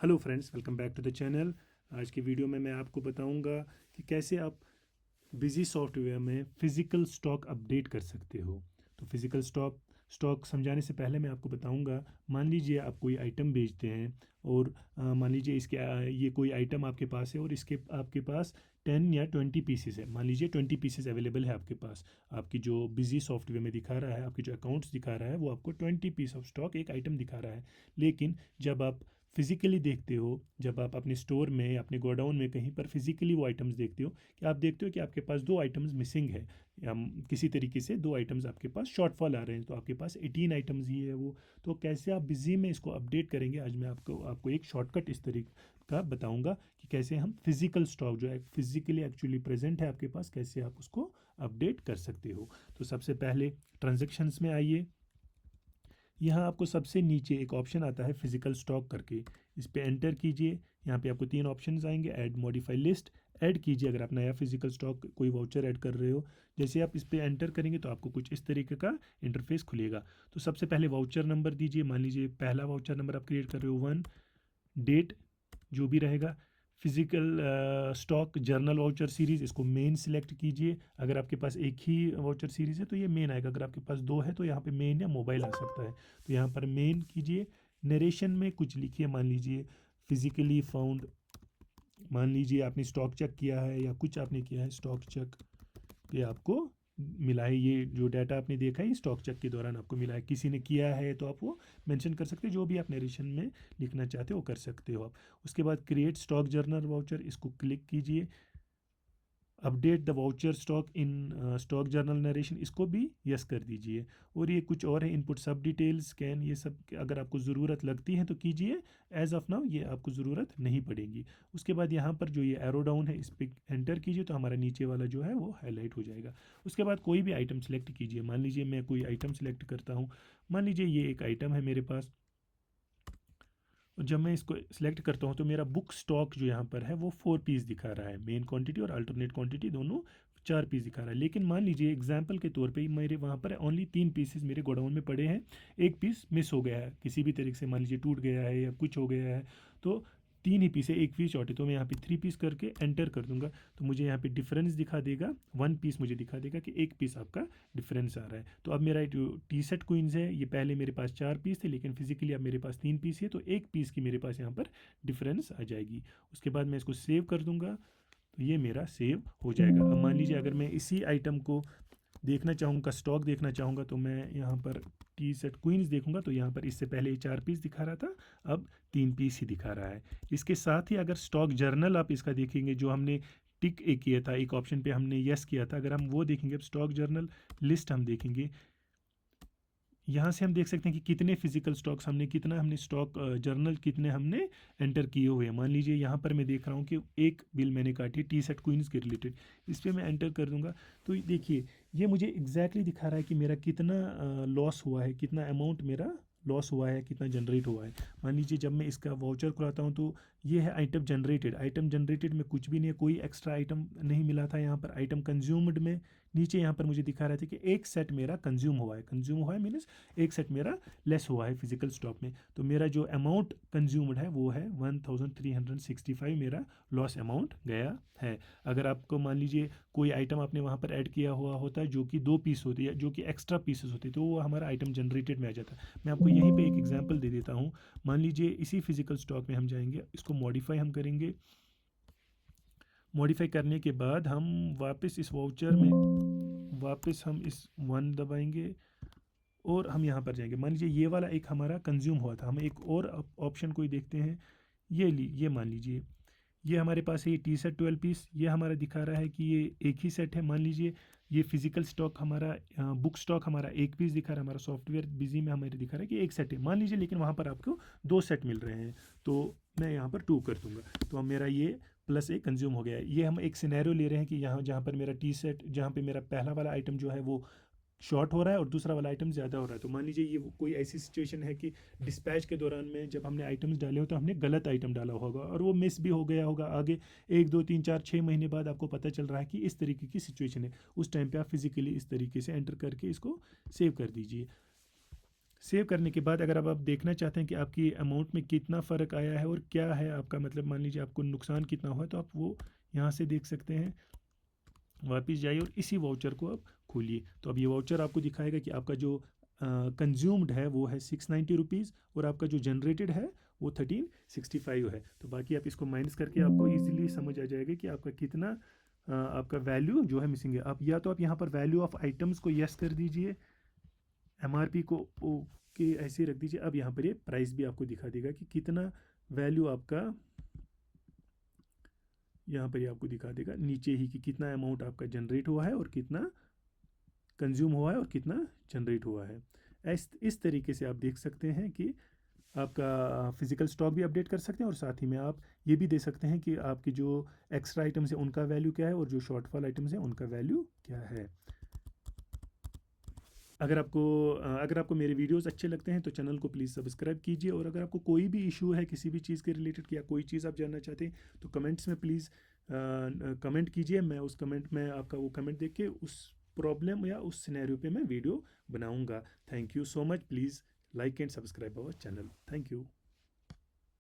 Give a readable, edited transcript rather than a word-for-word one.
Hello friends, welcome back to the channel. आज की video में मैं आपको बताऊंगा कि कैसे आप बिजी सॉफ्टवेयर में फ़िज़िकल स्टॉक अपडेट कर सकते हो। तो फ़िज़िकल स्टॉक समझाने से पहले मैं आपको बताऊंगा। मान लीजिए आप कोई आइटम बेचते हैं और मान लीजिए ये कोई आइटम आपके पास है और इसके आपके पास 10 या 20 पीसेस है। मान लीजिए 20 पीसेस अवेलेबल है आपके पास। आपकी जो बिजी सॉफ्टवेयर में दिखा रहा है, आपकी जो अकाउंट्स दिखा रहा है, वो आपको 20 पीस ऑफ स्टॉक एक आइटम दिखा रहा है। लेकिन जब आप फिजिकली देखते हो, जब आप अपने स्टोर में, अपने गोडाउन में कहीं पर फिजिकली वो आइटम्स देखते हो, कि आप देखते हो कि आपके पास दो आइटम्स मिसिंग है, या किसी तरीके से दो आइटम्स आपके पास शॉर्टफॉल आ रहे हैं, तो आपके पास 18 आइटम्स ही है वो। तो कैसे आप बिजी में इसको अपडेट करेंगे, आज मैं आपको एक शॉर्टकट इस तरीके का बताऊंगा कि कैसे हम फिजिकल स्टॉक जो है फिजिकली एक्चुअली प्रेजेंट है आपके पास, कैसे आप उसको अपडेट कर सकते हो। तो सबसे पहले ट्रांजेक्शन्स में आइए। यहाँ आपको सबसे नीचे एक ऑप्शन आता है फिजिकल स्टॉक करके, इस पे एंटर कीजिए। यहाँ पे आपको तीन ऑप्शंस आएंगे, ऐड मॉडिफाई लिस्ट। ऐड कीजिए अगर आप नया फिजिकल स्टॉक कोई वाउचर ऐड कर रहे हो। जैसे आप इस पे एंटर करेंगे तो आपको कुछ इस तरीके का इंटरफेस खुलेगा। तो सबसे पहले वाउचर नंबर दीजिए। मान लीजिए पहला वाउचर नंबर आप क्रिएट कर रहे हो 1। डेट जो भी रहेगा। Physical stock journal voucher series, इसको मेन सिलेक्ट कीजिए। अगर आपके पास एक ही वाउचर सीरीज़ है तो ये मेन आएगा, अगर आपके पास दो है तो यहाँ पे मेन या मोबाइल आ सकता है। तो यहाँ पर मेन कीजिए। नरेशन में कुछ लिखिए, मान लीजिए फिजिकली फाउंड। मान लीजिए आपने स्टॉक चेक किया है या कुछ आपने किया है स्टॉक चेक, ये आपको मिला है। ये जो डाटा आपने देखा है स्टॉक चेक के दौरान आपको मिला है, किसी ने किया है तो आप वो मेंशन कर सकते हो। जो भी आप नरेशन में लिखना चाहते हो वो कर सकते हो आप। उसके बाद क्रिएट स्टॉक जर्नल वाउचर, इसको क्लिक कीजिए। Update the voucher stock in stock journal narration, इसको भी यस कर दीजिए। और ये कुछ और है, इनपुट सब डिटेल्स स्कैन, ये सब अगर आपको ज़रूरत लगती है तो कीजिए। एज ऑफ नाउ ये आपको ज़रूरत नहीं पड़ेगी। उसके बाद यहाँ पर जो ये एरो डाउन है इस पर एंटर कीजिए, तो हमारा नीचे वाला जो है वो हाईलाइट हो जाएगा। उसके बाद कोई भी आइटम सेलेक्ट कीजिए। मान लीजिए मैं कोई आइटम सेलेक्ट करता हूँ। मान लीजिए ये एक आइटम है मेरे पास, और जब मैं इसको सिलेक्ट करता हूँ तो मेरा बुक स्टॉक जो यहाँ पर है वो 4 पीस दिखा रहा है। मेन क्वांटिटी और अल्टरनेट क्वांटिटी दोनों 4 पीस दिखा रहा है। लेकिन मान लीजिए एग्जाम्पल के तौर पे मेरे वहाँ पर ओनली 3 पीसेस मेरे गोडाउन में पड़े हैं। एक पीस मिस हो गया है किसी भी तरीके से, मान लीजिए टूट गया है या कुछ हो गया है, तो 3 ही पीस है, एक पीस शॉर्ट है। तो मैं यहाँ पे 3 पीस करके एंटर कर दूंगा, तो मुझे यहाँ पे डिफरेंस दिखा देगा। 1 पीस मुझे दिखा देगा कि एक पीस आपका डिफरेंस आ रहा है। तो अब मेरा जो टी शर्ट क्वींस है, ये पहले मेरे पास 4 पीस थे, लेकिन फिजिकली अब मेरे पास 3 पीस है, तो एक पीस की मेरे पास यहाँ पर डिफरेंस आ जाएगी। उसके बाद मैं इसको सेव कर दूंगा, तो ये मेरा सेव हो जाएगा। अब मान लीजिए अगर मैं इसी आइटम को देखना चाहूँगा, स्टॉक देखना चाहूँगा, तो मैं यहाँ पर टी शर्ट क्वींस देखूंगा, तो यहाँ पर इससे पहले ये 4 पीस दिखा रहा था, अब 3 पीस ही दिखा रहा है। इसके साथ ही अगर स्टॉक जर्नल आप इसका देखेंगे, जो हमने टिक एक किया था, एक ऑप्शन पे हमने यस किया था, अगर हम वो देखेंगे, अब स्टॉक जर्नल लिस्ट हम देखेंगे, यहाँ से हम देख सकते हैं कि कितने फिजिकल स्टॉक्स हमने, कितना हमने स्टॉक जर्नल कितने हमने एंटर किए हुए हैं। मान लीजिए यहाँ पर मैं देख रहा हूँ कि एक बिल मैंने काटी टी शर्ट क्वींस के रिलेटेड, इस पर मैं एंटर कर दूंगा। तो देखिए ये मुझे एग्जैक्टली दिखा रहा है कि मेरा कितना लॉस हुआ है, कितना अमाउंट मेरा लॉस हुआ है, कितना जनरेट हुआ है। मान लीजिए जब मैं इसका वाउचर खुलाता हूँ तो ये है आइटम जनरेटेड। आइटम जनरेटेड में कुछ भी नहीं है, कोई एक्स्ट्रा आइटम नहीं मिला था। यहाँ पर आइटम कंज्यूम्ड में नीचे यहाँ पर मुझे दिखा रहा था कि एक सेट मेरा कंज्यूम हुआ है। कंज्यूम हुआ है मीन्स एक सेट मेरा लेस हुआ है फिजिकल स्टॉक में। तो मेरा जो अमाउंट कंज्यूम्ड है वो है 1365, मेरा लॉस अमाउंट गया है। अगर आपको मान लीजिए कोई आइटम आपने वहाँ पर ऐड किया हुआ होता है जो कि 2 पीस होती है, जो कि एक्स्ट्रा पीसेस होते, तो वो हमारा आइटम जनरेटेड में आ जाता है। मैं आपको यहीं पे एक एग्जांपल दे देता हूँ। मान लीजिए इसी फिजिकल स्टॉक में हम जाएंगे, इसको मॉडिफाई हम करेंगे। मॉडिफाई करने के बाद हम वापस इस वाउचर में, वापस हम इस 1 दबाएंगे और हम यहाँ पर जाएंगे। मान लीजिए ये वाला एक हमारा कंज्यूम हुआ था, हम एक और ऑप्शन कोई देखते हैं। ये मान लीजिए ये हमारे पास है, ये टी शर्ट 12 पीस, ये हमारा दिखा रहा है कि ये एक ही सेट है। मान लीजिए ये फिजिकल स्टॉक हमारा, बुक स्टॉक हमारा 1 पीस दिखा रहा है, हमारा सॉफ्टवेयर बिजी में हमारे दिखा रहा है कि एक सेट है मान लीजिए, लेकिन वहाँ पर आपको 2 सेट मिल रहे हैं, तो मैं यहाँ पर 2 कर दूंगा। तो अब मेरा ये +1 कंज्यूम हो गया है। ये हम एक सिनेरियो ले रहे हैं कि यहाँ जहाँ पर मेरा टी शर्ट, जहाँ पे मेरा पहला वाला आइटम जो है वो शॉर्ट हो रहा है और दूसरा वाला आइटम ज़्यादा हो रहा है। तो मान लीजिए ये कोई ऐसी सिचुएशन है कि डिस्पैच के दौरान में जब हमने आइटम्स डाले हो तो हमने गलत आइटम डाला होगा और वो मिस भी हो गया होगा। आगे 1 2 3 4 6 महीने बाद आपको पता चल रहा है कि इस तरीके की सिचुएशन है, उस टाइम पे आप फिजिकली इस तरीके से एंटर करके इसको सेव कर दीजिए। सेव करने के बाद अगर अब आप देखना चाहते हैं कि आपकी अमाउंट में कितना फ़र्क आया है और क्या है आपका, मतलब मान लीजिए आपको नुकसान कितना हुआ है, तो आप वो यहाँ से देख सकते हैं। वापस जाइए और इसी वाउचर को आप खोलिए। तो अब ये वाउचर आपको दिखाएगा कि आपका जो कंज्यूम्ड है वो है 690 रुपीज़ और आपका जो जनरेटेड है वो 1365 है। तो बाकी आप इसको माइनस करके आपको इजीली समझ आ जाएगा कि आपका कितना आपका वैल्यू जो है मिसिंग है। आप या तो आप यहाँ पर वैल्यू ऑफ आइटम्स को यस कर दीजिए, एमआरपी को ओके ऐसे रख दीजिए। अब यहाँ पर ये प्राइस भी आपको दिखा देगा कि कितना वैल्यू आपका, यहाँ पर ये आपको दिखा देगा नीचे ही कि कितना अमाउंट आपका जनरेट हुआ है और कितना कंज्यूम हुआ है और कितना जनरेट हुआ है। इस तरीके से आप देख सकते हैं कि आपका फिजिकल स्टॉक भी अपडेट कर सकते हैं और साथ ही में आप ये भी दे सकते हैं कि आपकी जो एक्स्ट्रा आइटम्स हैं उनका वैल्यू क्या है और जो शॉर्टफॉल आइटम्स हैं उनका वैल्यू क्या है। अगर आपको मेरे वीडियोस अच्छे लगते हैं तो चैनल को प्लीज़ सब्सक्राइब कीजिए, और अगर आपको कोई भी इशू है किसी भी चीज़ के रिलेटेड या कोई चीज़ आप जानना चाहते हैं तो कमेंट्स में प्लीज़ कमेंट कीजिए। मैं उस कमेंट में आपका वो कमेंट देख के उस प्रॉब्लम या उस सिनेरियो पे मैं वीडियो बनाऊंगा। Thank you so much. Please like and subscribe our channel. Thank you.